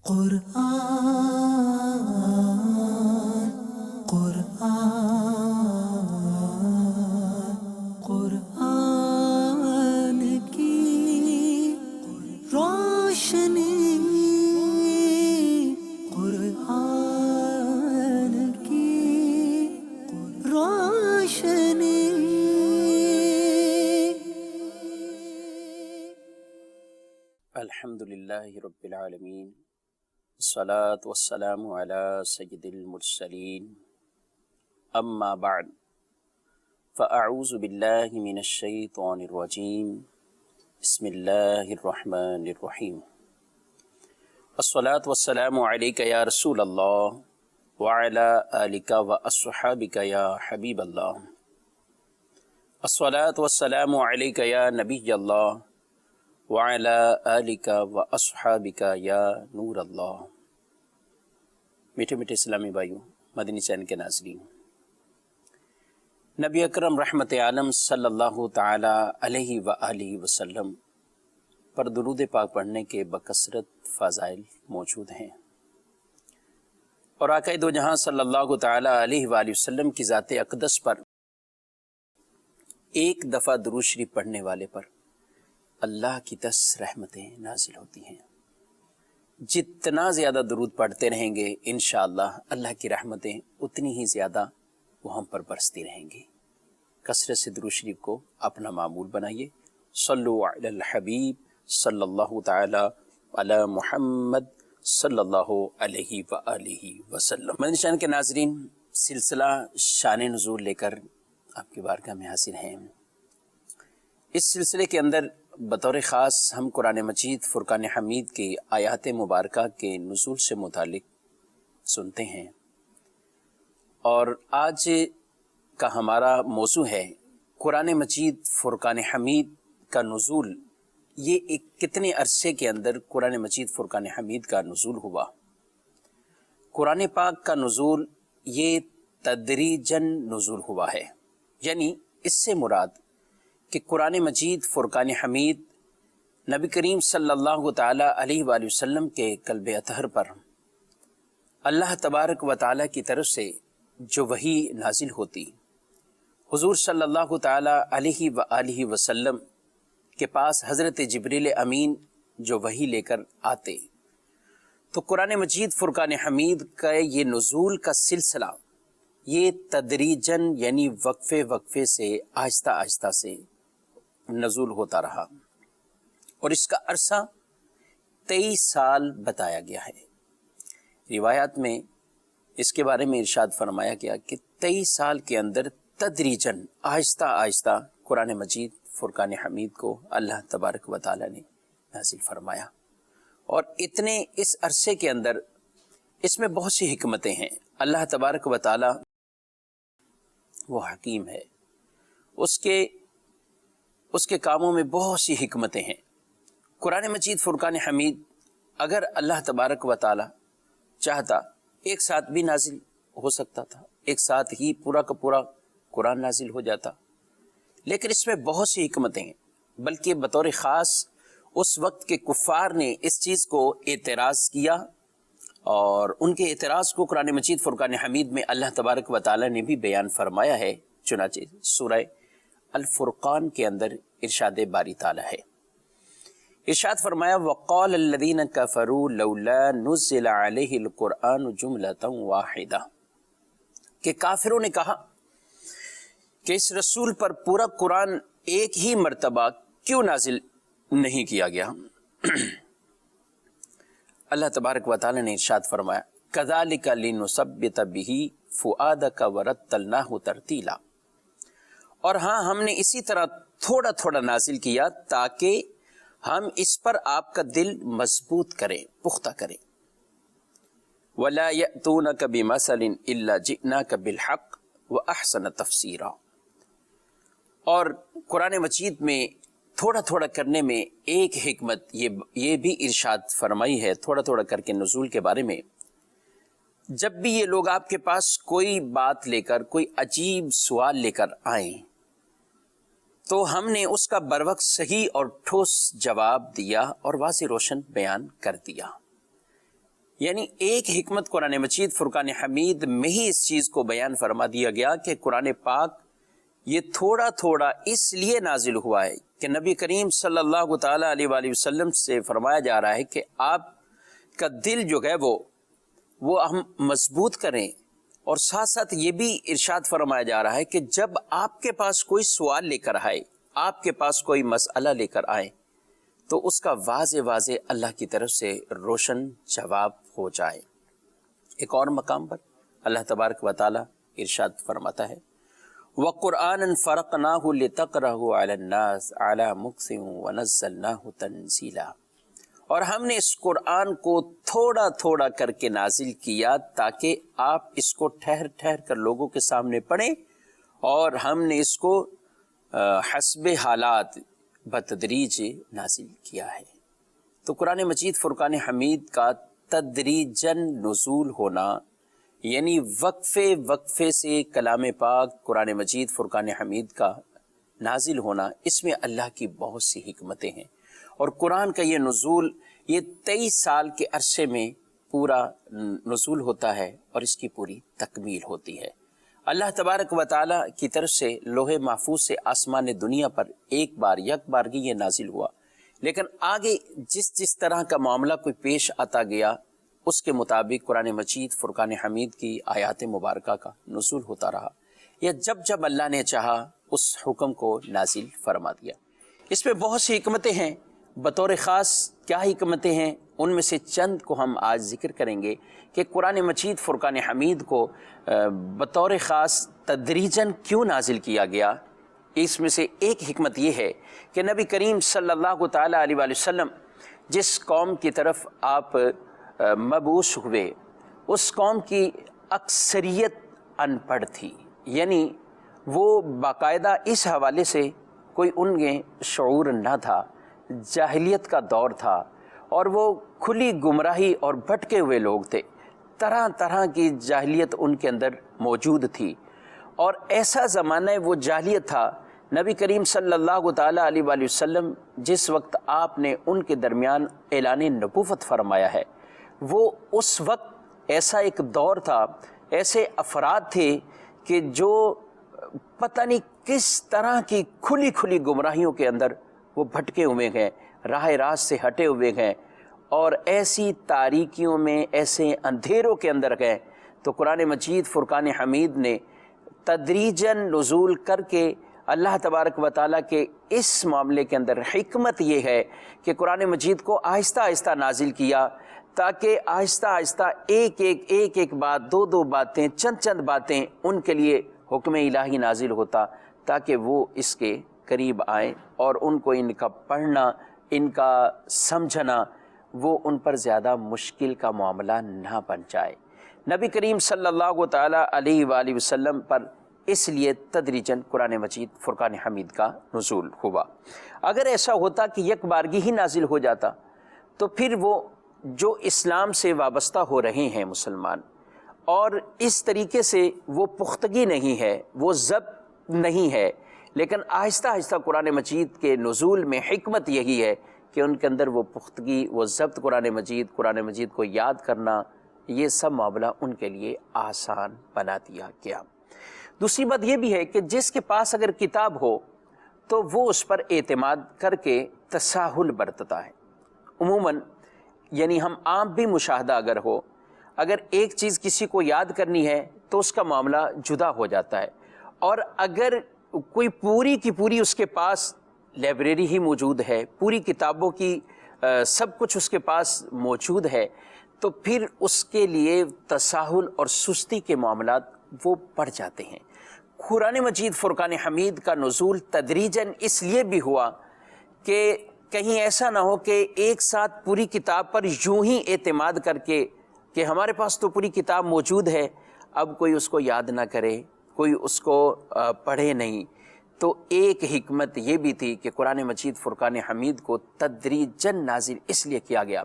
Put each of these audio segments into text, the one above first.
قرآن قرآن قرآن کی روشنی، قرآن کی روشنی۔ الحمد للہ رب العالمین، الصلاة والسلام علی سید المرسلین، اما بعد فاعوذ باللہ من الشیطان الرجیم، بسم اللہ الرحمن الرحیم۔ الصلاة والسلام علیک یا رسول اللہ وعلی آلک واصحابک یا حبیب اللہ۔ الصلاة والسلام علیک یا نبی اللہ وعلی آلک واصحابک یا نور اللہ۔ میٹھے میٹھے اسلامی بھائیوں، مدنی چینل کے ناظرین، نبی اکرم رحمت عالم صلی اللہ تعالی علیہ وآلہ وسلم پر درود پاک پڑھنے کے بکثرت فضائل موجود ہیں، اور آقا دو جہاں صلی اللہ تعالی علیہ وآلہ وسلم کی ذات اقدس پر ایک دفعہ درود شریف پڑھنے والے پر اللہ کی 10 رحمتیں نازل ہوتی ہیں۔ جتنا زیادہ درود پڑھتے رہیں گے انشاءاللہ اللہ کی رحمتیں اتنی ہی زیادہ وہ ہم پر برستی رہیں گی۔ کثرت سے درود شریف کو اپنا معمول بنائیے۔ صلو علی الحبیب صلی اللہ تعالی علی محمد صلی اللہ علیہ وآلہ وسلم۔ مدنی چینل کے ناظرین، سلسلہ شان نزول لے کر آپ کی بارگاہ میں حاضر ہیں۔ اس سلسلے کے اندر بطور خاص ہم قرآن مجید فرقان حمید کی آیات مبارکہ کے نزول سے متعلق سنتے ہیں، اور آج کا ہمارا موضوع ہے قرآن مجید فرقان حمید کا نزول۔ یہ ایک کتنے عرصے کے اندر قرآن مجید فرقان حمید کا نزول ہوا؟ قرآن پاک کا نزول یہ تدریجاً نزول ہوا ہے، یعنی اس سے مراد کہ قرآن مجید فرقان حمید نبی کریم صلی اللہ تعالی علیہ وآلہ وسلم کے قلب اطہر پر اللہ تبارک و تعالی کی طرف سے جو وحی نازل ہوتی، حضور صلی اللہ تعالی علیہ وآلہ وسلم کے پاس حضرت جبریل امین جو وحی لے کر آتے، تو قرآن مجید فرقان حمید کا یہ نزول کا سلسلہ یہ تدریجاً یعنی وقفے وقفے سے آہستہ آہستہ سے نزول ہوتا رہا، اور اس کا عرصہ 23 سال بتایا گیا ہے۔ روایات میں اس کے بارے میں ارشاد فرمایا گیا کہ 23 سال کے اندر تدریجاً آہستہ آہستہ قرآن مجید فرقان حمید کو اللہ تبارک و تعالی نے نازل فرمایا، اور اتنے اس عرصے کے اندر اس میں بہت سی حکمتیں ہیں۔ اللہ تبارک و تعالی وہ حکیم ہے، اس کے کاموں میں بہت سی حکمتیں ہیں۔ قرآن مجید فرقان حمید اگر اللہ تبارک و تعالی چاہتا ایک ساتھ بھی نازل ہو سکتا تھا، ایک ساتھ ہی پورا کا پورا قرآن نازل ہو جاتا، لیکن اس میں بہت سی حکمتیں ہیں۔ بلکہ بطور خاص اس وقت کے کفار نے اس چیز کو اعتراض کیا، اور ان کے اعتراض کو قرآن مجید فرقان حمید میں اللہ تبارک و تعالی نے بھی بیان فرمایا ہے۔ چنانچہ سورہ الفرقان کے اندر ارشاد باری تعالی ہے، ارشاد فرمایا وَقَالَ الَّذِينَ كَفَرُوا لَوْلَا نُزِّلَ عَلَيْهِ الْقُرْآنُ جُمْلَةً وَاحِدَةً، کہ کافروں نے کہا کہ اس رسول پر پورا قرآن ایک ہی مرتبہ کیوں نازل نہیں کیا گیا؟ اللہ تبارک و تعالی نے ارشاد فرمایا كَذَلِكَ لِنُثَبِّتَ بِهِ فُؤَادَكَ وَرَتَّلْنَاهُ تَرْتِيلًا، اور ہاں ہم نے اسی طرح تھوڑا تھوڑا نازل کیا تاکہ ہم اس پر آپ کا دل مضبوط کریں، پختہ کریں۔ وَلَا يَأْتُونَكَ بِمَثَلٍ إِلَّا جِئْنَاكَ بِالْحَقِّ وَأَحْسَنَ تَفْسِيرًا، اور قرآن مجید میں تھوڑا تھوڑا کرنے میں ایک حکمت یہ بھی ارشاد فرمائی ہے تھوڑا تھوڑا کر کے نزول کے بارے میں۔ جب بھی یہ لوگ آپ کے پاس کوئی بات لے کر، کوئی عجیب سوال لے کر آئیں، تو ہم نے اس کا بروقت صحیح اور ٹھوس جواب دیا اور واضح روشن بیان کر دیا۔ یعنی ایک حکمت قرآن مجید فرقان حمید میں ہی اس چیز کو بیان فرما دیا گیا کہ قرآن پاک یہ تھوڑا تھوڑا اس لیے نازل ہوا ہے کہ نبی کریم صلی اللہ تعالیٰ علیہ وآلہ وسلم سے فرمایا جا رہا ہے کہ آپ کا دل جو ہے وہ ہم مضبوط کریں، اور ساتھ ساتھ یہ بھی ارشاد فرمایا جا رہا ہے کہ جب آپ کے پاس کوئی سوال لے کر آئے، آپ کے پاس کوئی مسئلہ لے کر آئے، تو اس کا واضح واضح اللہ کی طرف سے روشن جواب ہو جائے۔ ایک اور مقام پر اللہ تبارک و تعالی ارشاد فرماتا ہے وَقُرْآنًا فَرَقْنَاهُ لِتَقْرَأَهُ عَلَى النَّاسِ عَلَى مُكْثٍ وَنَزَّلْنَاهُ تَنزِيلًا، اور ہم نے اس قرآن کو تھوڑا تھوڑا کر کے نازل کیا تاکہ آپ اس کو ٹھہر ٹھہر کر لوگوں کے سامنے پڑھیں، اور ہم نے اس کو حسب حالات بتدریج نازل کیا ہے۔ تو قرآن مجید فرقان حمید کا تدریجاً نزول ہونا، یعنی وقفے وقفے سے کلام پاک قرآن مجید فرقان حمید کا نازل ہونا، اس میں اللہ کی بہت سی حکمتیں ہیں، اور قرآن کا یہ نزول یہ 23 سال کے عرصے میں پورا نزول ہوتا ہے، اور اس کی پوری تکمیل ہوتی ہے۔ اللہ تبارک و تعالیٰ کی طرف سے لوح محفوظ سے آسمان دنیا پر ایک بار یک بارگی یہ نازل ہوا، لیکن آگے جس طرح کا معاملہ کوئی پیش آتا گیا، اس کے مطابق قرآن مجید فرقان حمید کی آیات مبارکہ کا نزول ہوتا رہا، یا جب اللہ نے چاہا اس حکم کو نازل فرما دیا۔ اس میں بہت سی حکمتیں ہیں، بطور خاص کیا حکمتیں ہیں ان میں سے چند کو ہم آج ذکر کریں گے کہ قرآن مجید فرقان حمید کو بطور خاص تدریجاً کیوں نازل کیا گیا۔ اس میں سے ایک حکمت یہ ہے کہ نبی کریم صلی اللہ تعالیٰ علیہ وآلہ وسلم جس قوم کی طرف آپ مبعوث ہوئے، اس قوم کی اکثریت ان پڑھ تھی، یعنی وہ باقاعدہ اس حوالے سے کوئی ان میں شعور نہ تھا، جاہلیت کا دور تھا، اور وہ کھلی گمراہی اور بھٹکے ہوئے لوگ تھے، طرح طرح کی جاہلیت ان کے اندر موجود تھی، اور ایسا زمانہ وہ جاہلیت تھا۔ نبی کریم صلی اللہ تعالیٰ علیہ وآلہ وسلم جس وقت آپ نے ان کے درمیان اعلان نبوت فرمایا ہے، وہ اس وقت ایسا ایک دور تھا، ایسے افراد تھے کہ جو پتہ نہیں کس طرح کی کھلی کھلی گمراہیوں کے اندر وہ بھٹکے ہوئے ہیں، راہ راست سے ہٹے ہوئے ہیں، اور ایسی تاریکیوں میں، ایسے اندھیروں کے اندر گئے۔ تو قرآن مجید فرقان حمید نے تدریجاً نزول کر کے اللہ تبارک و تعالیٰ کے اس معاملے کے اندر حکمت یہ ہے کہ قرآن مجید کو آہستہ آہستہ نازل کیا، تاکہ آہستہ آہستہ ایک بات، دو باتیں، چند باتیں ان کے لیے حکم الہی نازل ہوتا، تاکہ وہ اس کے قریب آئیں، اور ان کو ان کا پڑھنا، ان کا سمجھنا وہ ان پر زیادہ مشکل کا معاملہ نہ بن جائے۔ نبی کریم صلی اللہ تعالیٰ علیہ وآلہ وسلم پر اس لیے تدریجاً قرآن مجید فرقان حمید کا نزول ہوا۔ اگر ایسا ہوتا کہ یک بارگی ہی نازل ہو جاتا، تو پھر وہ جو اسلام سے وابستہ ہو رہے ہیں مسلمان، اور اس طریقے سے وہ پختگی نہیں ہے، وہ ضبط نہیں ہے، لیکن آہستہ آہستہ قرآن مجید کے نزول میں حکمت یہی ہے کہ ان کے اندر وہ پختگی، وہ ضبط، قرآن مجید کو یاد کرنا، یہ سب معاملہ ان کے لیے آسان بنا دیا گیا۔ دوسری بات یہ بھی ہے کہ جس کے پاس اگر کتاب ہو تو وہ اس پر اعتماد کر کے تساہل برتتا ہے۔ عموماً یعنی ہم عام بھی مشاہدہ اگر ہو، اگر ایک چیز کسی کو یاد کرنی ہے تو اس کا معاملہ جدا ہو جاتا ہے، اور اگر کوئی پوری کی پوری اس کے پاس لائبریری ہی موجود ہے، پوری کتابوں کی سب کچھ اس کے پاس موجود ہے، تو پھر اس کے لیے تساہل اور سستی کے معاملات وہ بڑھ جاتے ہیں۔ قرآن مجید فرقان حمید کا نزول تدریجاً اس لیے بھی ہوا کہ کہیں ایسا نہ ہو کہ ایک ساتھ پوری کتاب پر یوں ہی اعتماد کر کے کہ ہمارے پاس تو پوری کتاب موجود ہے، اب کوئی اس کو یاد نہ کرے، کوئی اس کو پڑھے نہیں۔ تو ایک حکمت یہ بھی تھی کہ قرآن مجید فرقان حمید کو تدریجاً نازل اس لیے کیا گیا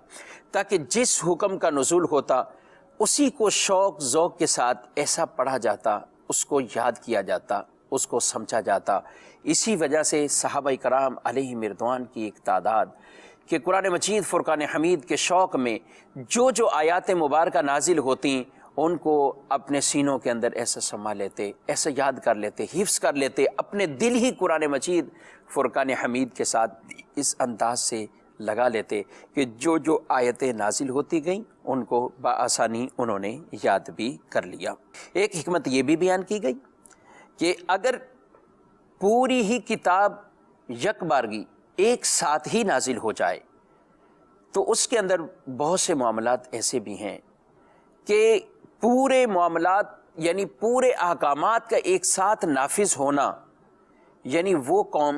تاکہ جس حکم کا نزول ہوتا اسی کو شوق ذوق کے ساتھ ایسا پڑھا جاتا، اس کو یاد کیا جاتا، اس کو سمجھا جاتا۔ اسی وجہ سے صحابہ کرام علیہم رضوان کی ایک تعداد کہ قرآن مجید فرقان حمید کے شوق میں جو جو آیات مبارکہ نازل ہوتی ان کو اپنے سینوں کے اندر ایسا سما لیتے، ایسا یاد کر لیتے، حفظ کر لیتے، اپنے دل ہی قرآن مجید فرقان حمید کے ساتھ اس انداز سے لگا لیتے کہ جو جو آیتیں نازل ہوتی گئیں ان کو بآسانی انہوں نے یاد بھی کر لیا۔ ایک حکمت یہ بھی بیان کی گئی کہ اگر پوری ہی کتاب یک بارگی ایک ساتھ ہی نازل ہو جائے تو اس کے اندر بہت سے معاملات ایسے بھی ہیں کہ پورے معاملات یعنی پورے احکامات کا ایک ساتھ نافذ ہونا، یعنی وہ قوم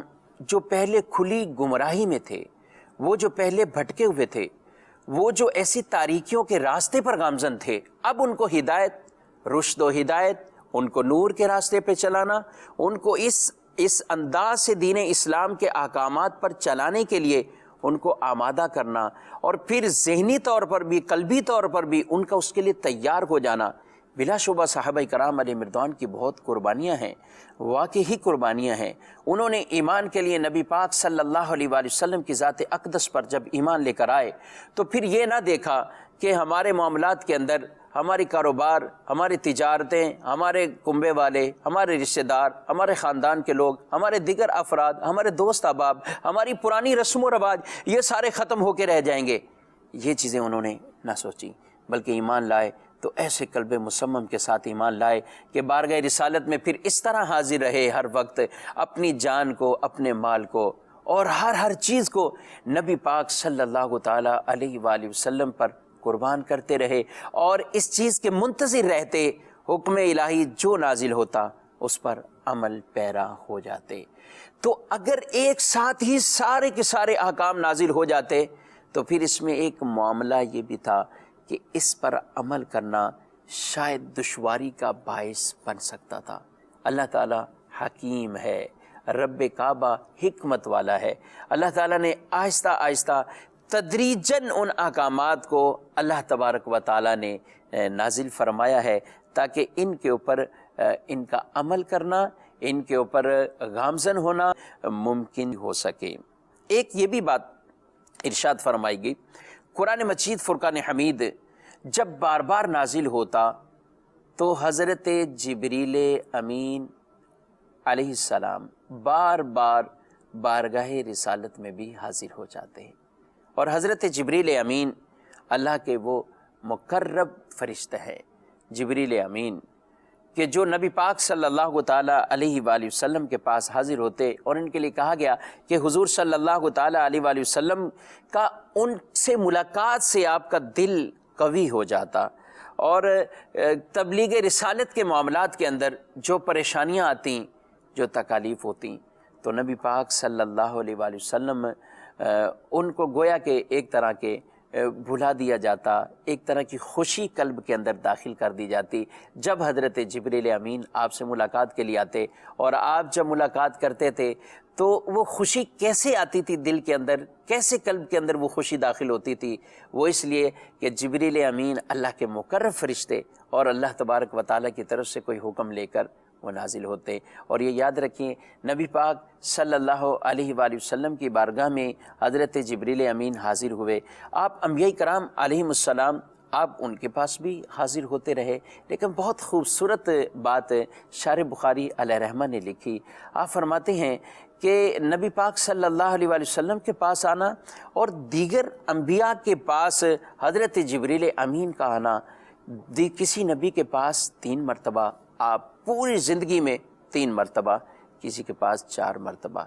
جو پہلے کھلی گمراہی میں تھے، وہ جو پہلے بھٹکے ہوئے تھے، وہ جو ایسی تاریکیوں کے راستے پر گامزن تھے، اب ان کو ہدایت، رشد و ہدایت، ان کو نور کے راستے پہ چلانا، ان کو اس انداز سے دین اسلام کے احکامات پر چلانے کے لیے ان کو آمادہ کرنا، اور پھر ذہنی طور پر بھی قلبی طور پر بھی ان کا اس کے لیے تیار ہو جانا، بلا شبہ صحابہ کرام علیہ مردوان کی بہت قربانیاں ہیں، واقعی قربانیاں ہیں۔ انہوں نے ایمان کے لیے نبی پاک صلی اللہ علیہ وآلہ وسلم کی ذات اقدس پر جب ایمان لے کر آئے تو پھر یہ نہ دیکھا کہ ہمارے معاملات کے اندر ہماری کاروبار، ہماری تجارتیں، ہمارے کنبے والے، ہمارے رشتہ دار، ہمارے خاندان کے لوگ، ہمارے دیگر افراد، ہمارے دوست احباب، ہماری پرانی رسم و رواج، یہ سارے ختم ہو کے رہ جائیں گے۔ یہ چیزیں انہوں نے نہ سوچی، بلکہ ایمان لائے تو ایسے قلب مصمم کے ساتھ ایمان لائے کہ بارگاہ رسالت میں پھر اس طرح حاضر رہے ہر وقت، اپنی جان کو، اپنے مال کو اور ہر چیز کو نبی پاک صلی اللہ تعالیٰ علیہ وآلہ وسلم پر قربان کرتے رہے، اور اس چیز کے منتظر رہتے حکم الہی جو نازل ہوتا اس پر عمل پیرا ہو جاتے۔ تو اگر ایک ساتھ ہی سارے کے سارے احکام نازل ہو جاتے تو پھر اس میں ایک معاملہ یہ بھی تھا کہ اس پر عمل کرنا شاید دشواری کا باعث بن سکتا تھا۔ اللہ تعالیٰ حکیم ہے، رب کعبہ حکمت والا ہے۔ اللہ تعالیٰ نے آہستہ آہستہ تدریجاً ان احکامات کو اللہ تبارک و تعالیٰ نے نازل فرمایا ہے تاکہ ان کے اوپر ان کا عمل کرنا، ان کے اوپر گامزن ہونا ممکن ہو سکے۔ ایک یہ بھی بات ارشاد فرمائی گئی، قرآن مجید فرقان حمید جب بار بار نازل ہوتا تو حضرت جبریل امین علیہ السلام بار بار بارگاہ رسالت میں بھی حاضر ہو جاتے ہیں، اور حضرت جبریل امین اللہ کے وہ مقرب فرشتہ ہیں، جبریل امین کہ جو نبی پاک صلی اللہ تعالیٰ علیہ وآلہ وسلم کے پاس حاضر ہوتے، اور ان کے لیے کہا گیا کہ حضور صلی اللہ تعالیٰ علیہ وآلہ وسلم کا ان سے ملاقات سے آپ کا دل قوی ہو جاتا، اور تبلیغ رسالت کے معاملات کے اندر جو پریشانیاں آتیں، جو تکالیف ہوتیں، تو نبی پاک صلی اللہ علیہ وآلہ وسلم ان کو گویا کہ ایک طرح کے بھلا دیا جاتا، ایک طرح کی خوشی قلب کے اندر داخل کر دی جاتی جب حضرت جبریل امین آپ سے ملاقات کے لیے آتے، اور آپ جب ملاقات کرتے تھے تو وہ خوشی کیسے آتی تھی دل کے اندر، کیسے قلب کے اندر وہ خوشی داخل ہوتی تھی؟ وہ اس لیے کہ جبریل امین اللہ کے مقرب فرشتے، اور اللہ تبارک و تعالیٰ کی طرف سے کوئی حکم لے کر وہ نازل ہوتے۔ اور یہ یاد رکھیں، نبی پاک صلی اللہ علیہ وآلہ وسلم کی بارگاہ میں حضرت جبریل امین حاضر ہوئے، آپ انبیاء کرام علیہم السلام آپ ان کے پاس بھی حاضر ہوتے رہے، لیکن بہت خوبصورت بات شارح بخاری علیہ رحمہ نے لکھی۔ آپ فرماتے ہیں کہ نبی پاک صلی اللہ علیہ وآلہ وسلم کے پاس آنا اور دیگر انبیاء کے پاس حضرت جبریل امین کا آنا، کسی نبی کے پاس 3 مرتبہ، آپ پوری زندگی میں 3 مرتبہ، کسی کے پاس 4 مرتبہ،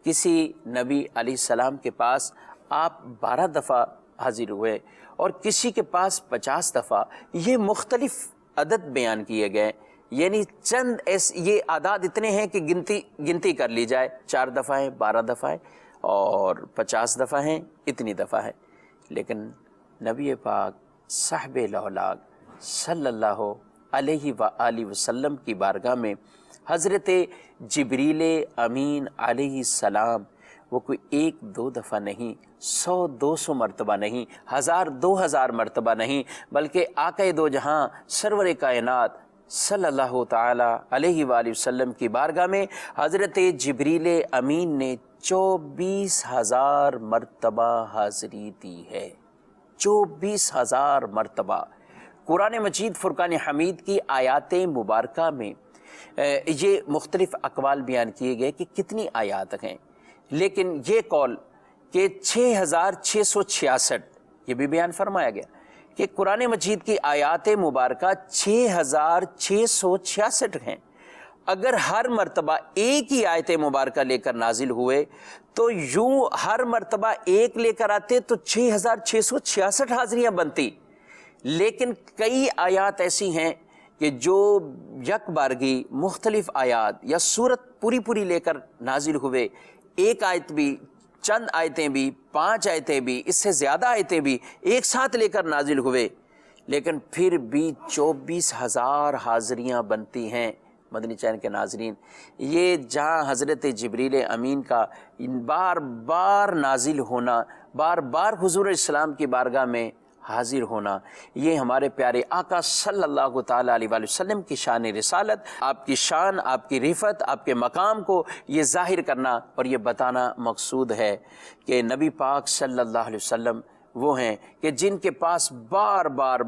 کسی نبی علیہ السلام کے پاس آپ 12 دفعہ حاضر ہوئے، اور کسی کے پاس 50 دفعہ۔ یہ مختلف عدد بیان کیے گئے، یعنی چند یہ اعداد اتنے ہیں کہ گنتی کر لی جائے، 4 دفعہ ہیں، 12 دفعہ ہیں، اور 50 دفعہ ہیں، اتنی دفعہ ہے۔ لیکن نبی پاک صاحب الاولاق صلی اللہ علیہ وآلہ وسلم کی بارگاہ میں حضرت جبریل امین علیہ السلام وہ کوئی 1-2 دفعہ نہیں، 100-200 مرتبہ نہیں، 1000-2000 مرتبہ نہیں، بلکہ آقا دو جہاں سرور کائنات صلی اللہ تعالی علیہ وآلہ وسلم کی بارگاہ میں حضرت جبریل امین نے 24,000 مرتبہ حاضری دی ہے۔ 24,000 مرتبہ۔ قرآن مجید فرقان حمید کی آیات مبارکہ میں یہ مختلف اقوال بیان کیے گئے کہ کتنی آیات ہیں، لیکن یہ قول کہ 6,666 یہ بھی بیان فرمایا گیا کہ قرآن مجید کی آیات مبارکہ 6,666 ہیں۔ اگر ہر مرتبہ ایک ہی آیت مبارکہ لے کر نازل ہوئے تو یوں ہر مرتبہ ایک لے کر آتے تو 6,666 حاضریاں بنتی، لیکن کئی آیات ایسی ہیں کہ جو یک بارگی مختلف آیات یا سورت پوری لے کر نازل ہوئے، ایک آیت بھی، چند آیتیں بھی، 5 آیتیں بھی، اس سے زیادہ آیتیں بھی ایک ساتھ لے کر نازل ہوئے، لیکن پھر بھی 24,000 حاضریاں بنتی ہیں۔ مدنی چینل کے ناظرین، یہ جہاں حضرت جبریل امین کا بار بار نازل ہونا، بار بار حضور اسلام کی بارگاہ میں حاضر ہونا، یہ ہمارے پیارے آقا صلی اللہ تعالیٰ علیہ وآلہ وسلم کی شان رسالت، آپ کی شان، آپ کی رفعت، آپ کے مقام کو یہ ظاہر کرنا اور یہ بتانا مقصود ہے کہ نبی پاک صلی اللہ علیہ وسلم وہ ہیں کہ جن کے پاس بار بار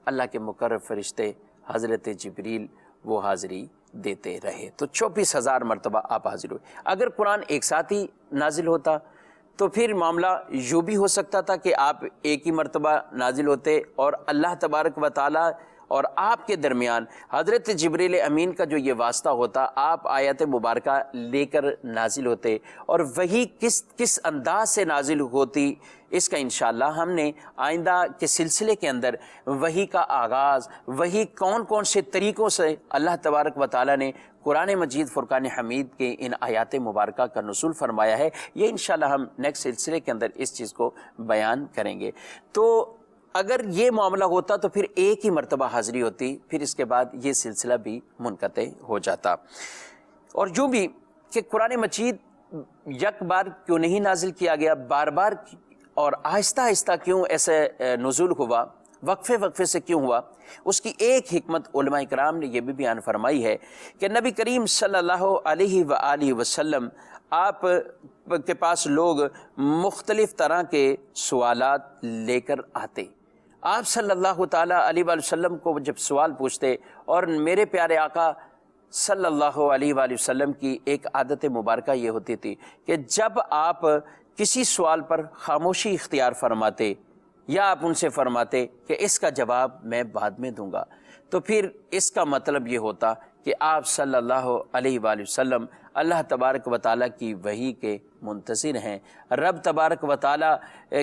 اللہ کے مقرب فرشتے حضرت جبریل وہ حاضری دیتے رہے۔ تو 24,000 مرتبہ آپ حاضر ہوئے۔ اگر قرآن ایک ساتھ ہی نازل ہوتا تو پھر معاملہ یوں بھی ہو سکتا تھا کہ آپ ایک ہی مرتبہ نازل ہوتے اور اللہ تبارک و تعالی اور آپ کے درمیان حضرت جبریل امین کا جو یہ واسطہ ہوتا، آپ آیت مبارکہ لے کر نازل ہوتے، اور وہی کس انداز سے نازل ہوتی، اس کا انشاءاللہ ہم نے آئندہ کے سلسلے کے اندر وحی کا آغاز، وحی کون سے طریقوں سے اللہ تبارک و تعالی نے قرآن مجید فرقان حمید کے ان آیات مبارکہ کا نزول فرمایا ہے، یہ انشاءاللہ ہم نیکسٹ سلسلے کے اندر اس چیز کو بیان کریں گے۔ تو اگر یہ معاملہ ہوتا تو پھر ایک ہی مرتبہ حاضری ہوتی، پھر اس کے بعد یہ سلسلہ بھی منقطع ہو جاتا۔ اور یوں بھی کہ قرآن مجید یک بار کیوں نہیں نازل کیا گیا، بار بار اور آہستہ آہستہ کیوں ایسے نزول ہوا، وقفے سے کیوں ہوا، اس کی ایک حکمت علماء کرام نے یہ بھی بیان فرمائی ہے کہ نبی کریم صلی اللہ علیہ وآلہ وسلم آپ کے پاس لوگ مختلف طرح کے سوالات لے کر آتے، آپ صلی اللہ تعالیٰ علیہ وآلہ وسلم کو جب سوال پوچھتے، اور میرے پیارے آقا صلی اللہ علیہ وآلہ وسلم کی ایک عادت مبارکہ یہ ہوتی تھی کہ جب آپ کسی سوال پر خاموشی اختیار فرماتے یا آپ ان سے فرماتے کہ اس کا جواب میں بعد میں دوں گا، تو پھر اس کا مطلب یہ ہوتا کہ آپ صلی اللہ علیہ وآلہ وسلم اللہ تبارک و تعالیٰ کی وحی کے منتظر ہیں، رب تبارک و تعالیٰ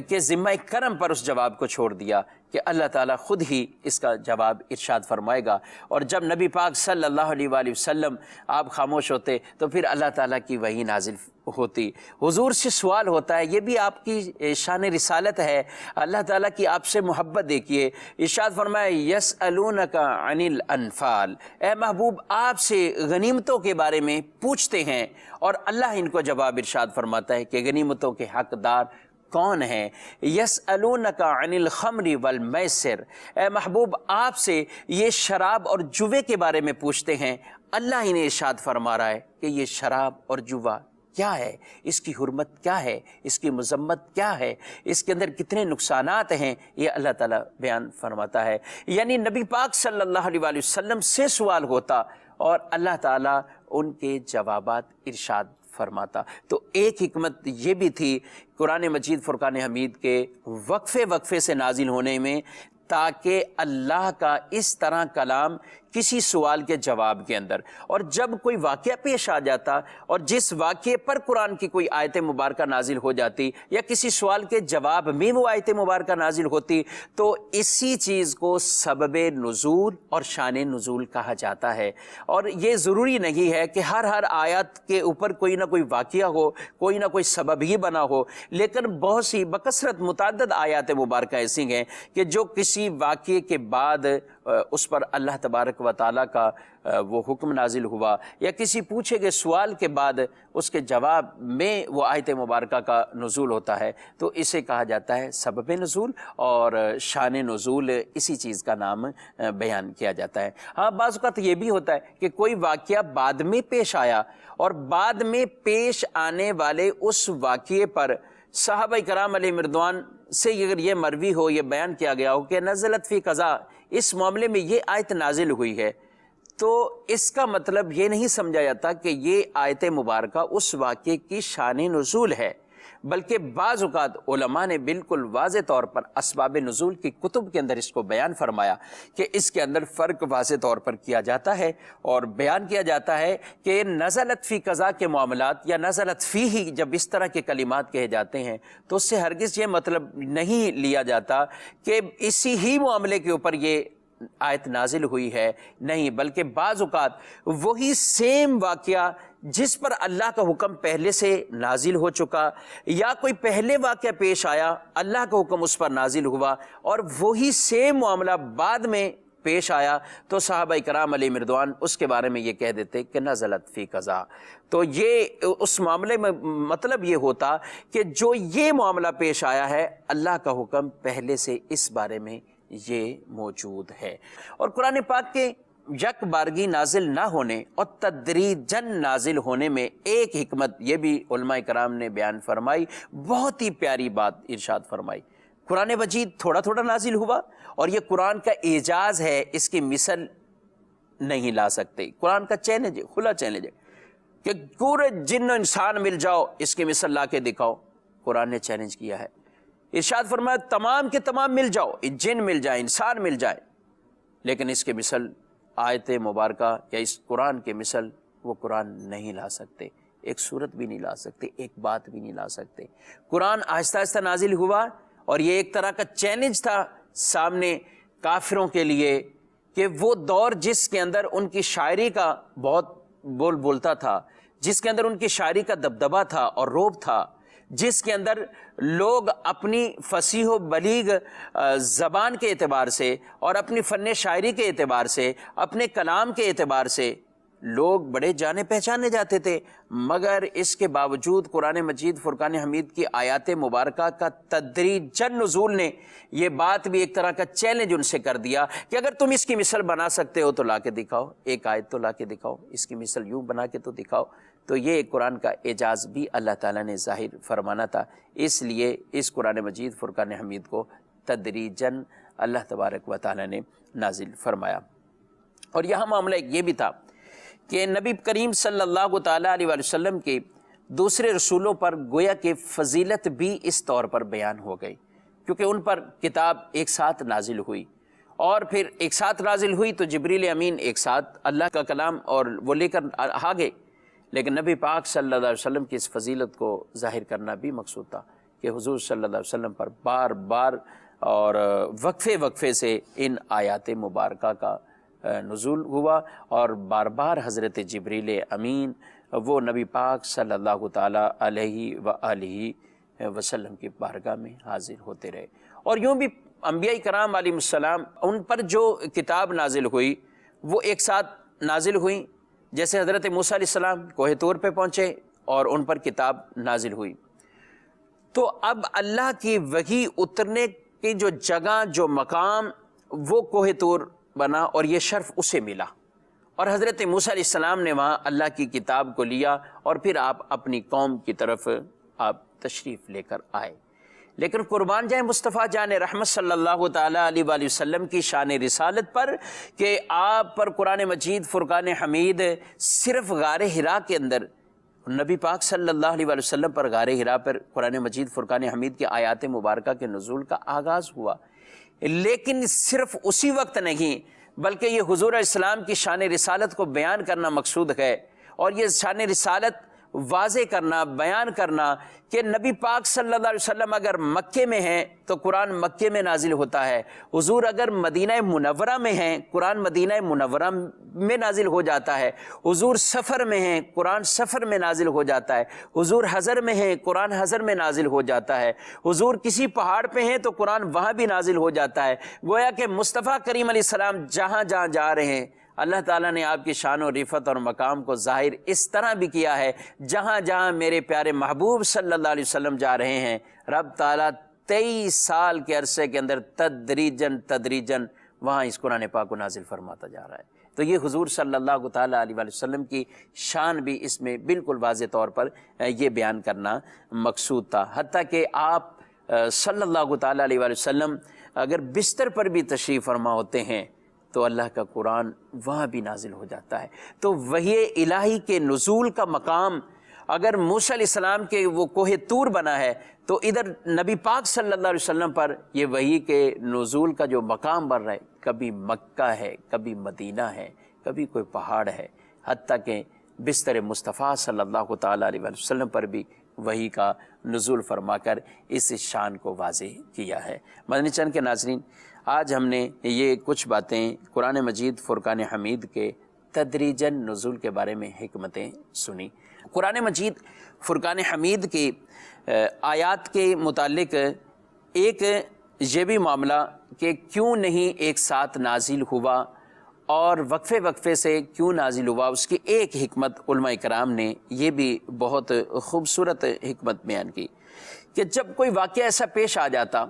کے ذمہ کرم پر اس جواب کو چھوڑ دیا کہ اللہ تعالیٰ خود ہی اس کا جواب ارشاد فرمائے گا، اور جب نبی پاک صلی اللہ علیہ وآلہ وسلم آپ خاموش ہوتے تو پھر اللہ تعالیٰ کی وحی نازل ہوتی، حضور سے سوال ہوتا ہے، یہ بھی آپ کی شان رسالت ہے، اللہ تعالیٰ کی آپ سے محبت دیکھیے، ارشاد فرمائے یسألونک عن الانفال، اے محبوب آپ سے غنیمتوں کے بارے میں پوچھتے ہیں، اور اللہ ان کو جواب ارشاد فرماتا ہے کہ غنیمتوں کے حقدار کون ہیں؟ یسألونک عن الخمر والمیسر، اے محبوب آپ سے یہ شراب اور جوے کے بارے میں پوچھتے ہیں، اللہ انہیں ارشاد فرما رہا ہے کہ یہ شراب اور جوا کیا ہے، اس کی حرمت کیا ہے، اس کی مذمت کیا ہے، اس کے اندر کتنے نقصانات ہیں، یہ اللہ تعالیٰ بیان فرماتا ہے۔ یعنی نبی پاک صلی اللہ علیہ وآلہ وسلم سے سوال ہوتا اور اللہ تعالیٰ ان کے جوابات ارشاد فرماتا۔ تو ایک حکمت یہ بھی تھی قرآن مجید فرقان حمید کے وقفے سے نازل ہونے میں، تاکہ اللہ کا اس طرح کلام کسی سوال کے جواب کے اندر، اور جب کوئی واقعہ پیش آ جاتا اور جس واقعے پر قرآن کی کوئی آیت مبارکہ نازل ہو جاتی یا کسی سوال کے جواب میں وہ آیت مبارکہ نازل ہوتی، تو اسی چیز کو سبب نزول اور شان نزول کہا جاتا ہے۔ اور یہ ضروری نہیں ہے کہ ہر آیت کے اوپر کوئی نہ کوئی واقعہ ہو، کوئی نہ کوئی سبب ہی بنا ہو، لیکن بہت سی بکثرت متعدد آیات مبارکہ ایسی ہیں کہ جو کسی کسی واقعے کے بعد اس پر اللہ تبارک و تعالیٰ کا وہ حکم نازل ہوا، یا کسی پوچھے گئے سوال کے بعد اس کے جواب میں وہ آیت مبارکہ کا نزول ہوتا ہے، تو اسے کہا جاتا ہے سبب نزول، اور شان نزول اسی چیز کا نام بیان کیا جاتا ہے۔ ہاں بعض اوقات یہ بھی ہوتا ہے کہ کوئی واقعہ بعد میں پیش آیا، اور بعد میں پیش آنے والے اس واقعے پر صحابہ کرام علیہ رضوان سے اگر یہ مروی ہو، یہ بیان کیا گیا ہو کہ نزلت فی قضا، اس معاملے میں یہ آیت نازل ہوئی ہے، تو اس کا مطلب یہ نہیں سمجھا جاتا کہ یہ آیت مبارکہ اس واقعے کی شان نزول ہے، بلکہ بعض اوقات علماء نے بالکل واضح طور پر اسباب نزول کی کتب کے اندر اس کو بیان فرمایا کہ اس کے اندر فرق واضح طور پر کیا جاتا ہے، اور بیان کیا جاتا ہے کہ نزلت فی قضا کے معاملات یا نزلت فی ہی جب اس طرح کے کلمات کہے جاتے ہیں تو اس سے ہرگز یہ مطلب نہیں لیا جاتا کہ اسی ہی معاملے کے اوپر یہ آیت نازل ہوئی ہے، نہیں، بلکہ بعض اوقات وہی سیم واقعہ جس پر اللہ کا حکم پہلے سے نازل ہو چکا، یا کوئی پہلے واقعہ پیش آیا، اللہ کا حکم اس پر نازل ہوا، اور وہی سیم معاملہ بعد میں پیش آیا، تو صحابہ کرام علیہ رضوان اس کے بارے میں یہ کہہ دیتے کہ نزلت فی قضا۔ تو یہ اس معاملے میں مطلب یہ ہوتا کہ جو یہ معاملہ پیش آیا ہے، اللہ کا حکم پہلے سے اس بارے میں یہ موجود ہے۔ اور قرآن پاک کے یک بارگی نازل نہ ہونے اور تدریجاً نازل ہونے میں ایک حکمت یہ بھی علماء کرام نے بیان فرمائی، بہت ہی پیاری بات ارشاد فرمائی۔ قرآن مجید تھوڑا تھوڑا نازل ہوا، اور یہ قرآن کا اعجاز ہے، اس کی مثل نہیں لا سکتے۔ قرآن کا چیلنج ہے، کھلا چیلنج ہے کہ پورے جن و انسان مل جاؤ، اس کی مثل لا کے دکھاؤ۔ قرآن نے چیلنج کیا ہے، ارشاد فرمایا تمام کے تمام مل جاؤ، جن مل جائے، انسان مل جائے، لیکن اس کے مثل آیت مبارکہ یا اس قرآن کے مثل وہ قرآن نہیں لا سکتے، ایک صورت بھی نہیں لا سکتے، ایک بات بھی نہیں لا سکتے۔ قرآن آہستہ آہستہ نازل ہوا، اور یہ ایک طرح کا چیلنج تھا سامنے کافروں کے لیے کہ وہ دور جس کے اندر ان کی شاعری کا بہت بولتا تھا، جس کے اندر ان کی شاعری کا دبدبہ تھا اور روب تھا، جس کے اندر لوگ اپنی فصیح و بلیغ زبان کے اعتبار سے اور اپنی فن شاعری کے اعتبار سے، اپنے کلام کے اعتبار سے لوگ بڑے جانے پہچانے جاتے تھے، مگر اس کے باوجود قرآن مجید فرقان حمید کی آیات مبارکہ کا تدریجاً نزول نے یہ بات بھی ایک طرح کا چیلنج ان سے کر دیا کہ اگر تم اس کی مثل بنا سکتے ہو تو لا کے دکھاؤ، ایک آیت تو لا کے دکھاؤ، اس کی مثل یوں بنا کے تو دکھاؤ۔ تو یہ قرآن کا اعجاز بھی اللہ تعالیٰ نے ظاہر فرمانا تھا، اس لیے اس قرآن مجید فرقان حمید کو تدریجاً اللہ تبارک و تعالیٰ نے نازل فرمایا۔ اور یہاں معاملہ ایک یہ بھی تھا کہ نبی کریم صلی اللہ تعالیٰ علیہ وسلم کے دوسرے رسولوں پر گویا کہ فضیلت بھی اس طور پر بیان ہو گئی، کیونکہ ان پر کتاب ایک ساتھ نازل ہوئی، اور پھر ایک ساتھ نازل ہوئی تو جبریل امین ایک ساتھ اللہ کا کلام اور وہ لے کر آ گئے، لیکن نبی پاک صلی اللہ علیہ وسلم کی اس فضیلت کو ظاہر کرنا بھی مقصود تھا کہ حضور صلی اللہ علیہ وسلم پر بار بار اور وقفے وقفے سے ان آیات مبارکہ کا نزول ہوا، اور بار بار حضرت جبریل امین وہ نبی پاک صلی اللہ تعالیٰ علیہ وآلہ وسلم کی بارگاہ میں حاضر ہوتے رہے۔ اور یوں بھی انبیاء کرام علیہ السلام ان پر جو کتاب نازل ہوئی وہ ایک ساتھ نازل ہوئی، جیسے حضرت موسیٰ علیہ السلام کوہ طور پہ پہنچے اور ان پر کتاب نازل ہوئی، تو اب اللہ کی وحی اترنے کی جو جگہ، جو مقام، وہ کوہ طور بنا اور یہ شرف اسے ملا، اور حضرت موسیٰ علیہ السلام نے وہاں اللہ کی کتاب کو لیا اور پھر آپ اپنی قوم کی طرف آپ تشریف لے کر آئے۔ لیکن قربان جائیں مصطفیٰ جان رحمت صلی اللہ تعالیٰ علیہ وآلہ وسلم کی شان رسالت پر کہ آپ پر قرآن مجید فرقان حمید صرف غار حرا کے اندر، نبی پاک صلی اللہ علیہ وآلہ وسلم پر غار حرا پر قرآن مجید فرقان حمید کی آیات مبارکہ کے نزول کا آغاز ہوا، لیکن صرف اسی وقت نہیں بلکہ یہ حضور اسلام کی شان رسالت کو بیان کرنا مقصود ہے، اور یہ شان رسالت واضح کرنا، بیان کرنا کہ نبی پاک صلی اللہ علیہ وسلم اگر مکے میں ہیں تو قرآن مکے میں نازل ہوتا ہے، حضور اگر مدینہ منورہ میں ہیں قرآن مدینہ منورہ میں نازل ہو جاتا ہے، حضور سفر میں ہیں قرآن سفر میں نازل ہو جاتا ہے، حضور حضر میں ہیں قرآن حضر میں نازل ہو جاتا ہے، حضور کسی پہاڑ پہ ہیں تو قرآن وہاں بھی نازل ہو جاتا ہے۔ گویا کہ مصطفیٰ کریم علیہ السلام جہاں جہاں جا رہے ہیں اللہ تعالیٰ نے آپ کی شان و رفعت اور مقام کو ظاہر اس طرح بھی کیا ہے، جہاں جہاں میرے پیارے محبوب صلی اللہ علیہ وسلم جا رہے ہیں رب تعالیٰ 23 سال کے عرصے کے اندر تدریجاً وہاں اس قرآن پاک کو نازل فرماتا جا رہا ہے۔ تو یہ حضور صلی اللہ تعالیٰ علیہ وسلم کی شان بھی اس میں بالکل واضح طور پر یہ بیان کرنا مقصود تھا۔ حتیٰ کہ آپ صلی اللہ تعالیٰ علیہ وسلم اگر بستر پر بھی تشریف فرما ہوتے ہیں تو اللہ کا قرآن وہاں بھی نازل ہو جاتا ہے۔ تو وحی الہی کے نزول کا مقام اگر موسیٰ علیہ السلام کے وہ کوہ طور بنا ہے تو ادھر نبی پاک صلی اللہ علیہ وسلم پر یہ وحی کے نزول کا جو مقام بن رہا ہے، کبھی مکہ ہے، کبھی مدینہ ہے، کبھی کوئی پہاڑ ہے، حتیٰ کہ بستر مصطفیٰ صلی اللہ تعالیٰ علیہ وسلم پر بھی وحی کا نزول فرما کر اس شان کو واضح کیا ہے۔ مدنی چینل کے ناظرین، آج ہم نے یہ کچھ باتیں قرآن مجید فرقان حمید کے تدریجاً نزول کے بارے میں حکمتیں سنی۔ قرآن مجید فرقان حمید کی آیات کے متعلق ایک یہ بھی معاملہ کہ کیوں نہیں ایک ساتھ نازل ہوا اور وقفے سے کیوں نازل ہوا، اس کی ایک حکمت علماء کرام نے یہ بھی بہت خوبصورت حکمت بیان کی کہ جب کوئی واقعہ ایسا پیش آ جاتا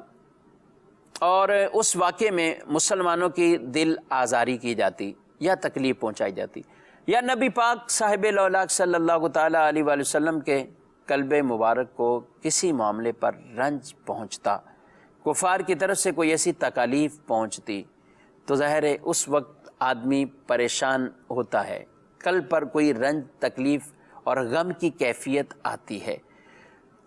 اور اس واقعے میں مسلمانوں کی دل آزاری کی جاتی یا تکلیف پہنچائی جاتی، یا نبی پاک صاحب لولاک صلی اللہ تعالیٰ علیہ وآلہ وسلم کے قلب مبارک کو کسی معاملے پر رنج پہنچتا، کفار کی طرف سے کوئی ایسی تکالیف پہنچتی، تو ظاہر ہے اس وقت آدمی پریشان ہوتا ہے، قلب پر کوئی رنج تکلیف اور غم کی کیفیت آتی ہے۔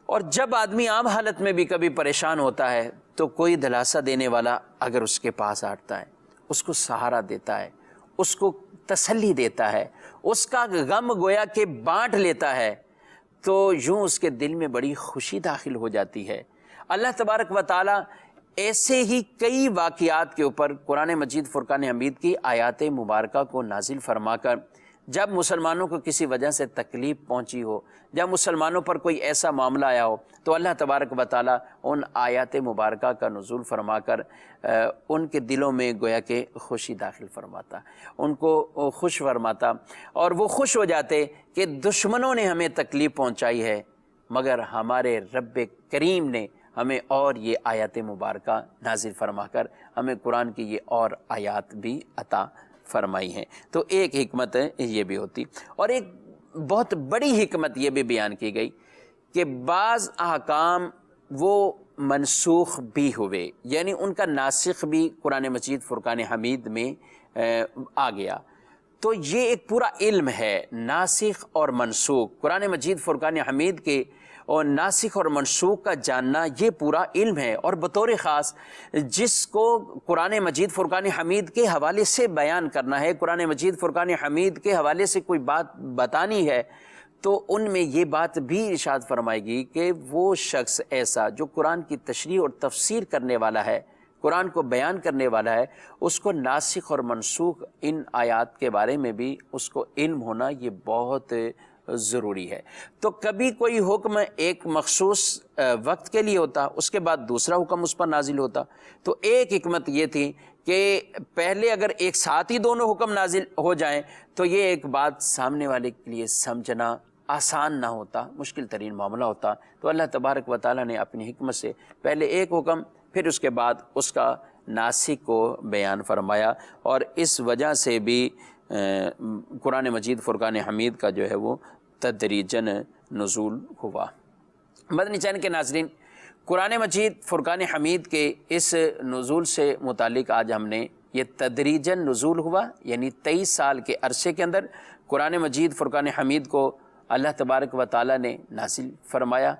اور جب آدمی عام حالت میں بھی کبھی پریشان ہوتا ہے تو کوئی دلاسا دینے والا اگر اس کے پاس آتا ہے، اس کو سہارا دیتا ہے، اس کو تسلی دیتا ہے، اس کا غم گویا کہ بانٹ لیتا ہے، تو یوں اس کے دل میں بڑی خوشی داخل ہو جاتی ہے۔ اللہ تبارک و تعالی ایسے ہی کئی واقعات کے اوپر قرآن مجید فرقان حمید کی آیات مبارکہ کو نازل فرما کر جب مسلمانوں کو کسی وجہ سے تکلیف پہنچی ہو، جب مسلمانوں پر کوئی ایسا معاملہ آیا ہو، تو اللہ تبارک و تعالی ان آیات مبارکہ کا نزول فرما کر ان کے دلوں میں گویا کہ خوشی داخل فرماتا، ان کو خوش فرماتا، اور وہ خوش ہو جاتے کہ دشمنوں نے ہمیں تکلیف پہنچائی ہے مگر ہمارے رب کریم نے ہمیں اور یہ آیات مبارکہ نازل فرما کر ہمیں قرآن کی یہ اور آیات بھی عطا فرمائی ہیں۔ تو ایک حکمت یہ بھی ہوتی، اور ایک بہت بڑی حکمت یہ بھی بیان کی گئی کہ بعض احکام وہ منسوخ بھی ہوئے، یعنی ان کا ناسخ بھی قرآن مجید فرقان حمید میں آ گیا۔ تو یہ ایک پورا علم ہے، ناسخ اور منسوخ، قرآن مجید فرقان حمید کے اور ناسخ اور منسوخ کا جاننا یہ پورا علم ہے، اور بطور خاص جس کو قرآن مجید فرقان حمید کے حوالے سے بیان کرنا ہے، قرآن مجید فرقان حمید کے حوالے سے کوئی بات بتانی ہے، تو ان میں یہ بات بھی ارشاد فرمائے گی کہ وہ شخص ایسا جو قرآن کی تشریح اور تفسیر کرنے والا ہے، قرآن کو بیان کرنے والا ہے، اس کو ناسخ اور منسوخ ان آیات کے بارے میں بھی اس کو علم ہونا یہ بہت ضروری ہے۔ تو کبھی کوئی حکم ایک مخصوص وقت کے لیے ہوتا، اس کے بعد دوسرا حکم اس پر نازل ہوتا، تو ایک حکمت یہ تھی کہ پہلے اگر ایک ساتھ ہی دونوں حکم نازل ہو جائیں تو یہ ایک بات سامنے والے کے لیے سمجھنا آسان نہ ہوتا، مشکل ترین معاملہ ہوتا۔ تو اللہ تبارک و تعالیٰ نے اپنی حکمت سے پہلے ایک حکم پھر اس کے بعد اس کا ناسخ کو بیان فرمایا، اور اس وجہ سے بھی قرآن مجید فرقان حمید کا جو ہے وہ تدریجاً نزول ہوا۔ مدنی چینل کے ناظرین، قرآن مجید فرقان حمید کے اس نزول سے متعلق آج ہم نے یہ تدریجاً نزول ہوا، یعنی 23 سال کے عرصے کے اندر قرآن مجید فرقان حمید کو اللہ تبارک و تعالیٰ نے نازل فرمایا،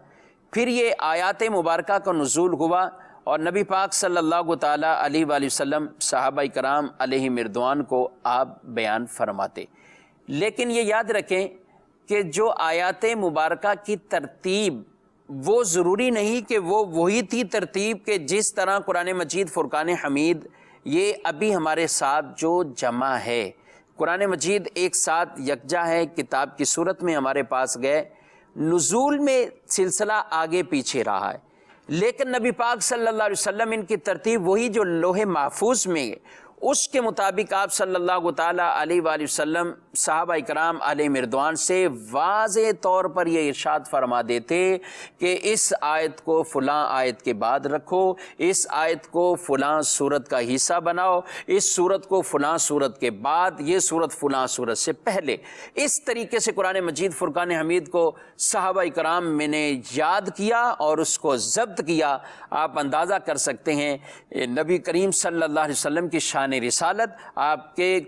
پھر یہ آیات مبارکہ کا نزول ہوا، اور نبی پاک صلی اللہ تعالیٰ علیہ وآلہ وسلم صحابہ کرام علیہ مردوان کو آپ بیان فرماتے۔ لیکن یہ یاد رکھیں کہ جو آیات مبارکہ کی ترتیب وہ ضروری نہیں کہ وہ وہی تھی ترتیب کہ جس طرح قرآن مجید فرقان حمید یہ ابھی ہمارے ساتھ جو جمع ہے، قرآن مجید ایک ساتھ یکجا ہے، کتاب کی صورت میں ہمارے پاس گئے، نزول میں سلسلہ آگے پیچھے رہا ہے، لیکن نبی پاک صلی اللہ علیہ وسلم ان کی ترتیب وہی جو لوح محفوظ میں اس کے مطابق آپ صلی اللہ تعالیٰ علیہ وآلہ وسلم صحابہ کرام علیہ مردوان سے واضح طور پر یہ ارشاد فرما دیتے کہ اس آیت کو فلاں آیت کے بعد رکھو، اس آیت کو فلاں سورت کا حصہ بناؤ، اس سورت کو فلاں سورت کے بعد، یہ سورت فلاں سورت سے پہلے۔ اس طریقے سے قرآن مجید فرقان حمید کو صحابہ کرام میں نے یاد کیا اور اس کو ضبط کیا۔ آپ اندازہ کر سکتے ہیں نبی کریم صلی اللہ علیہ وسلم کی شان رسالت، آپ کے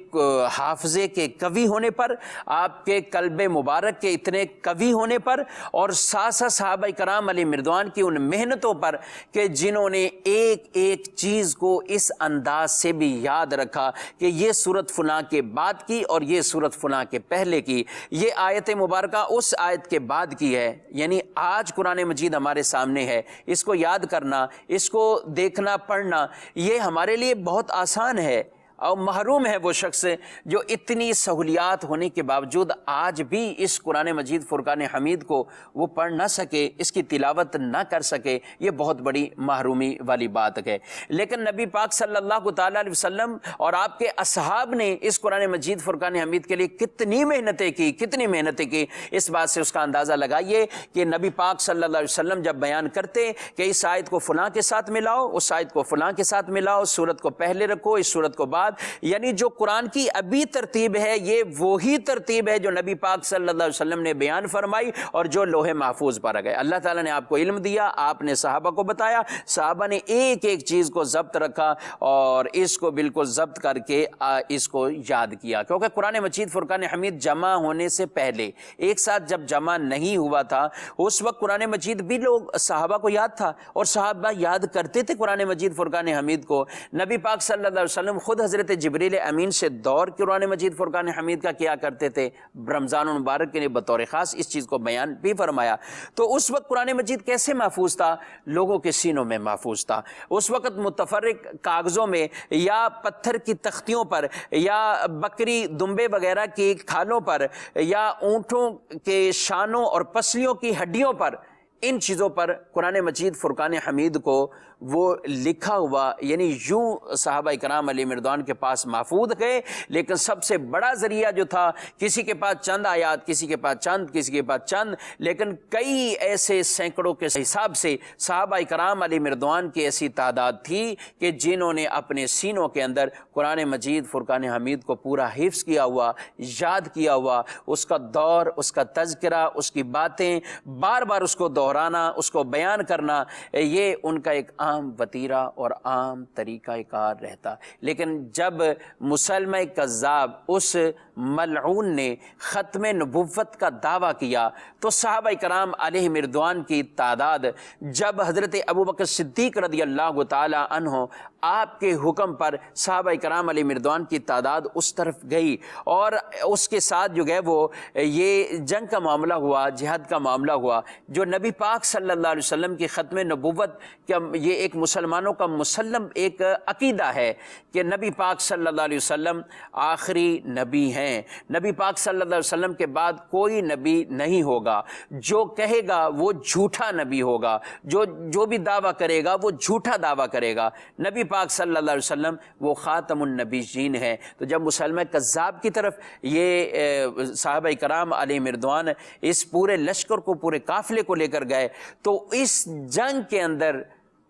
حافظے کے قوی ہونے پر، آپ کے قلب مبارک کے اتنے قوی ہونے پر، اور ساتھ ساتھ صحابہ کرام علیہ مردوان کی ان محنتوں پر کہ جنہوں نے ایک ایک چیز کو اس انداز سے بھی یاد رکھا کہ یہ سورت فلاں کے بعد کی اور یہ سورت فلاں کے پہلے کی، یہ آیت مبارکہ اس آیت کے بعد کی ہے۔ یعنی آج قرآن مجید ہمارے سامنے ہے، اس کو یاد کرنا، اس کو دیکھنا، پڑھنا، یہ ہمارے لیے بہت آسان ہے، اور محروم ہے وہ شخص جو اتنی سہولیات ہونے کے باوجود آج بھی اس قرآن مجید فرقان حمید کو وہ پڑھ نہ سکے، اس کی تلاوت نہ کر سکے، یہ بہت بڑی محرومی والی بات ہے۔ لیکن نبی پاک صلی اللہ تعالیٰ علیہ وسلم اور آپ کے اصحاب نے اس قرآن مجید فرقان حمید کے لیے کتنی محنتیں کی، اس بات سے اس کا اندازہ لگائیے کہ نبی پاک صلی اللہ علیہ وسلم جب بیان کرتے کہ اس آیت کو فلاں کے ساتھ ملاؤ، اس آیت کو فلاں کے ساتھ ملاؤ، سورت کو پہلے رکھو، اس سورت کو بعد، یعنی جو قرآن کی ابھی ترتیب ہے یہ وہی ترتیب ہے جو نبی پاک صلی اللہ علیہ وسلم نے بیان فرمائی اور جو لوح محفوظ پر گئے۔ اللہ تعالیٰ نے آپ کو علم دیا، آپ نے صحابہ کو بتایا، صحابہ نے ایک ایک چیز کو ضبط رکھا اور اس کو بالکل ضبط کر کے اس کو یاد کیا، کیونکہ قرآن مجید فرقان حمید جمع ہونے سے پہلے ایک ساتھ جب جمع نہیں ہوا تھا اس وقت قرآن مجید بھی لوگ صحابہ کو یاد تھا اور صحابہ یاد کرتے تھے قرآن مجید فرقان حمید کو۔ نبی پاک صلی اللہ علیہ وسلم خود حضرت جبریل امین سے دور قرآن مجید فرقان حمید کا کیا کرتے تھے، رمضان المبارک کے لیے بطور خاص اس چیز کو بیان بھی فرمایا۔ تو اس وقت قرآن مجید کیسے محفوظ تھا؟ لوگوں کے سینوں میں محفوظ تھا۔ اس وقت متفرق کاغذوں میں یا پتھر کی تختیوں پر یا بکری دمبے وغیرہ کی کھالوں پر یا اونٹوں کے شانوں اور پسلیوں کی ہڈیوں پر، ان چیزوں پر قرآن مجید فرقان حمید کو وہ لکھا ہوا، یعنی یوں صحابہ کرام علیہ مردوان کے پاس محفوظ گئے۔ لیکن سب سے بڑا ذریعہ جو تھا، کسی کے پاس چند آیات، کسی کے پاس چند، کسی کے پاس چند، لیکن کئی ایسے سینکڑوں کے حساب سے صحابہ کرام علیہ مردوان کی ایسی تعداد تھی کہ جنہوں نے اپنے سینوں کے اندر قرآن مجید فرقان حمید کو پورا حفظ کیا ہوا، یاد کیا ہوا، اس کا دور، اس کا تذکرہ، اس کی باتیں بار بار اس کو دہرانا، اس کو بیان کرنا، یہ ان کا ایک عام وتیرہ اور عام طریقہ کار رہتا۔ لیکن جب مسلمہ کذاب اس ملعون نے ختم نبوت کا دعویٰ کیا تو صحابہ کرام علیہ مردوان کی تعداد، جب حضرت ابوبکر صدیق رضی اللہ تعالی عنہ آپ کے حکم پر صحابہ کرام علیہ مردوان کی تعداد اس طرف گئی اور اس کے ساتھ جو گئے وہ یہ جنگ کا معاملہ ہوا، جہاد کا معاملہ ہوا، جو نبی پاک صلی اللہ علیہ وسلم کی ختم نبوت کا یہ ایک مسلمانوں کا مسلم ایک عقیدہ ہے کہ نبی پاک صلی اللہ علیہ وسلم آخری نبی ہیں، نبی پاک صلی اللہ علیہ وسلم کے بعد کوئی نبی نہیں ہوگا، جو کہے گا وہ جھوٹا نبی ہوگا، جو بھی دعویٰ کرے گا وہ جھوٹا دعویٰ کرے گا، نبی پاک صلی اللہ علیہ وسلم وہ خاتم النبیین ہیں۔ تو جب مسلمہ کذاب کی طرف یہ صحابہ کرام علیہ مردوان اس پورے لشکر کو، پورے قافلے کو لے کر گئے تو اس جنگ کے اندر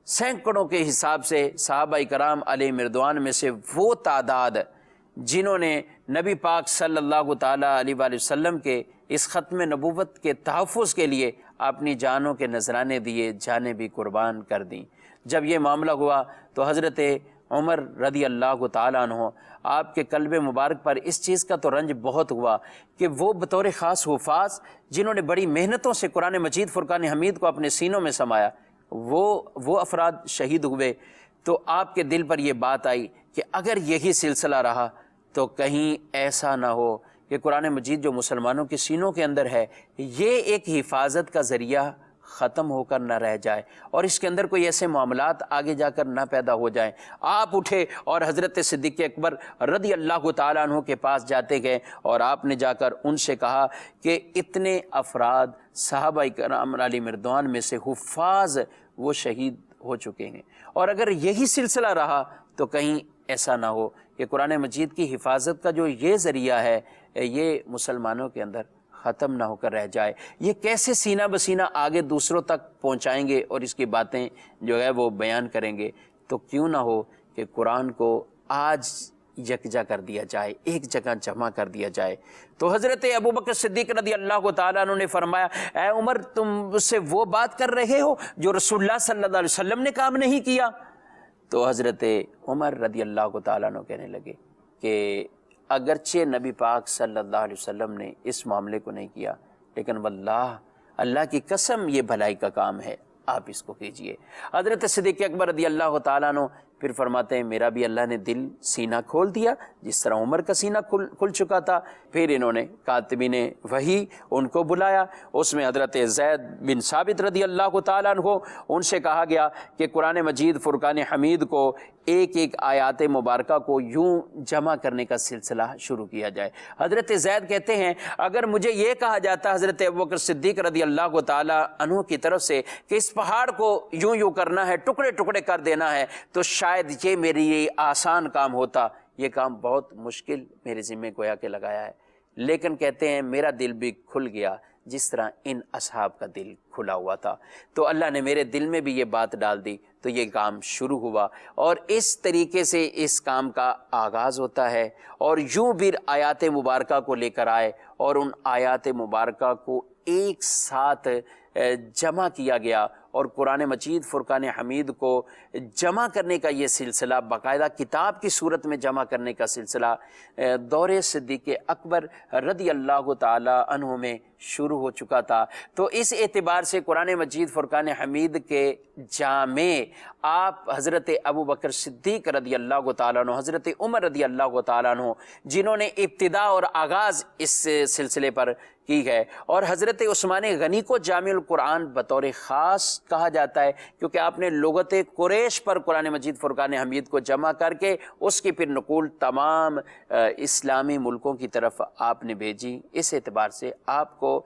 سینکڑوں کے حساب سے صحابہ کرام علیہ مردوان میں سے وہ تعداد جنہوں نے نبی پاک صلی اللہ تعالیٰ علیہ وآلہ وسلم کے اس ختم نبوت کے تحفظ کے لیے اپنی جانوں کے نذرانے دیے، جانیں بھی قربان کر دیں۔ جب یہ معاملہ ہوا تو حضرت عمر رضی اللہ تعالیٰ عنہ، آپ کے قلب مبارک پر اس چیز کا تو رنج بہت ہوا کہ وہ بطور خاص حفاظ جنہوں نے بڑی محنتوں سے قرآن مجید فرقان حمید کو اپنے سینوں میں سمایا، وہ افراد شہید ہوئے۔ تو آپ کے دل پر یہ بات آئی کہ اگر یہی سلسلہ رہا تو کہیں ایسا نہ ہو کہ قرآن مجید جو مسلمانوں کے سینوں کے اندر ہے یہ ایک حفاظت کا ذریعہ ختم ہو کر نہ رہ جائے اور اس کے اندر کوئی ایسے معاملات آگے جا کر نہ پیدا ہو جائیں۔ آپ اٹھے اور حضرت صدیق اکبر رضی اللہ تعالیٰ عنہ کے پاس جاتے گئے اور آپ نے جا کر ان سے کہا کہ اتنے افراد صحابہ کرام علی مردوان میں سے حفاظ وہ شہید ہو چکے ہیں، اور اگر یہی سلسلہ رہا تو کہیں ایسا نہ ہو کہ قرآن مجید کی حفاظت کا جو یہ ذریعہ ہے یہ مسلمانوں کے اندر ختم نہ ہو کر رہ جائے۔ یہ کیسے سینہ بسینہ آگے دوسروں تک پہنچائیں گے اور اس کی باتیں جو ہے وہ بیان کریں گے؟ تو کیوں نہ ہو کہ قرآن کو آج یکجا کر دیا جائے، ایک جگہ جمع کر دیا جائے۔ تو حضرت ابوبکر صدیق رضی اللہ تعالیٰ عنہ نے فرمایا، اے عمر تم مجھ سے وہ بات کر رہے ہو جو رسول اللہ صلی اللہ علیہ وسلم نے کام نہیں کیا؟ تو حضرت عمر رضی اللہ تعالیٰ عنہ کہنے لگے کہ اگرچہ نبی پاک صلی اللہ علیہ وسلم نے اس معاملے کو نہیں کیا، لیکن واللہ اللہ کی قسم یہ بھلائی کا کام ہے، آپ اس کو کیجئے۔ حضرت صدیق اکبر رضی اللہ تعالیٰ عنہ پھر فرماتے ہیں میرا بھی اللہ نے دل سینہ کھول دیا جس طرح عمر کا سینہ کھل چکا تھا۔ پھر انہوں نے کاتبین وحی ان کو بلایا، اس میں حضرت زید بن ثابت رضی اللہ تعالیٰ عنہ ان سے کہا گیا کہ قرآن مجید فرقان حمید کو ایک ایک آیات مبارکہ کو یوں جمع کرنے کا سلسلہ شروع کیا جائے۔ حضرت زید کہتے ہیں اگر مجھے یہ کہا جاتا حضرت ابوبکر صدیق رضی اللہ تعالیٰ عنہ کی طرف سے کہ اس پہاڑ کو یوں کرنا ہے، ٹکڑے ٹکڑے کر دینا ہے، تو شاید یہ میری یہ آسان کام ہوتا، یہ کام بہت مشکل میرے ذمہ گویا کہ لگایا ہے۔ لیکن کہتے ہیں میرا دل بھی کھل گیا جس طرح ان اصحاب کا دل کھلا ہوا تھا، تو اللہ نے میرے دل میں بھی یہ بات ڈال دی، تو یہ کام شروع ہوا اور اس طریقے سے اس کام کا آغاز ہوتا ہے۔ اور یوں بھی آیات مبارکہ کو لے کر آئے اور ان آیات مبارکہ کو ایک ساتھ جمع کیا گیا، اور قرآن مجید فرقان حمید کو جمع کرنے کا یہ سلسلہ باقاعدہ کتاب کی صورت میں جمع کرنے کا سلسلہ دور صدیق اکبر رضی اللہ تعالی عنہ میں شروع ہو چکا تھا۔ تو اس اعتبار سے قرآن مجید فرقان حمید کے جامع آپ حضرت ابوبکر صدیق رضی اللہ تعالیٰ عنہ، حضرت عمر رضی اللہ تعالیٰ عنہ جنہوں نے ابتدا اور آغاز اس سلسلے پر کی ہے، اور حضرت عثمان غنی کو جامع القرآن بطور خاص کہا جاتا ہے کیونکہ آپ نے لغت قریش پر قرآن مجید فرقان حمید کو جمع کر کے اس کی پھر نقول تمام اسلامی ملکوں کی طرف آپ نے بھیجی، اس اعتبار سے آپ کو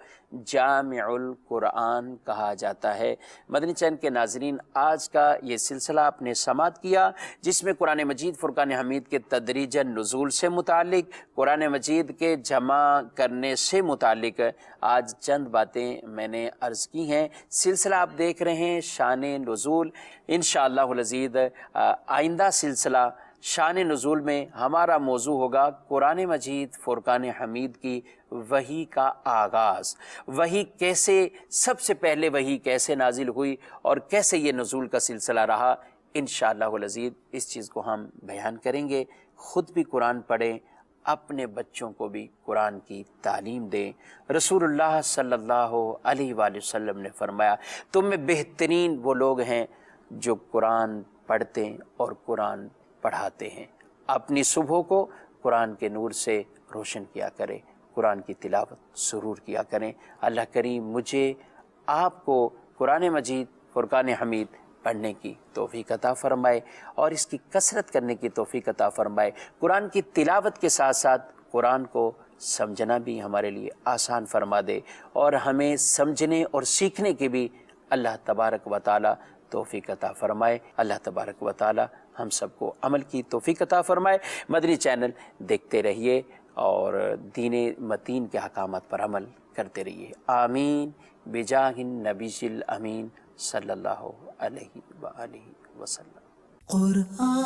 جامع القرآن کہا جاتا ہے۔ مدنی چینل کے ناظرین، آج کا یہ سلسلہ آپ نے سماعت کیا جس میں قرآن مجید فرقان حمید کے تدریجاً نزول سے متعلق، قرآن مجید کے جمع کرنے سے متعلق آج چند باتیں میں نے عرض کی ہیں۔ سلسلہ آپ دیکھ رہے ہیں شان نزول۔ انشاءاللہ العزیز آئندہ سلسلہ شان نزول میں ہمارا موضوع ہوگا قرآن مجید فرقان حمید کی وحی کا آغاز، وحی کیسے، سب سے پہلے وحی کیسے نازل ہوئی اور کیسے یہ نزول کا سلسلہ رہا۔ انشاءاللہ العزیز اس چیز کو ہم بیان کریں گے۔ خود بھی قرآن پڑھیں، اپنے بچوں کو بھی قرآن کی تعلیم دیں۔ رسول اللہ صلی اللہ علیہ وآلہ وسلم نے فرمایا تم میں بہترین وہ لوگ ہیں جو قرآن پڑھتے اور قرآن پڑھاتے ہیں۔ اپنی صبح کو قرآن کے نور سے روشن کیا کریں، قرآن کی تلاوت ضرور کیا کریں۔ اللہ کریم مجھے آپ کو قرآن مجید فرقان حمید پڑھنے کی توفیق عطا فرمائے اور اس کی کثرت کرنے کی توفیق عطا فرمائے۔ قرآن کی تلاوت کے ساتھ ساتھ قرآن کو سمجھنا بھی ہمارے لیے آسان فرما دے اور ہمیں سمجھنے اور سیکھنے کی بھی اللہ تبارک و تعالی توفیق عطا فرمائے۔ اللہ تبارک و تعالی ہم سب کو عمل کی توفیق عطا فرمائے۔ مدنی چینل دیکھتے رہیے اور دین متین کے احکامات پر عمل کرتے رہیے۔ آمین بجاہ النبی الامین صلی اللہ علیہ وآلہ وسلم۔ قرآن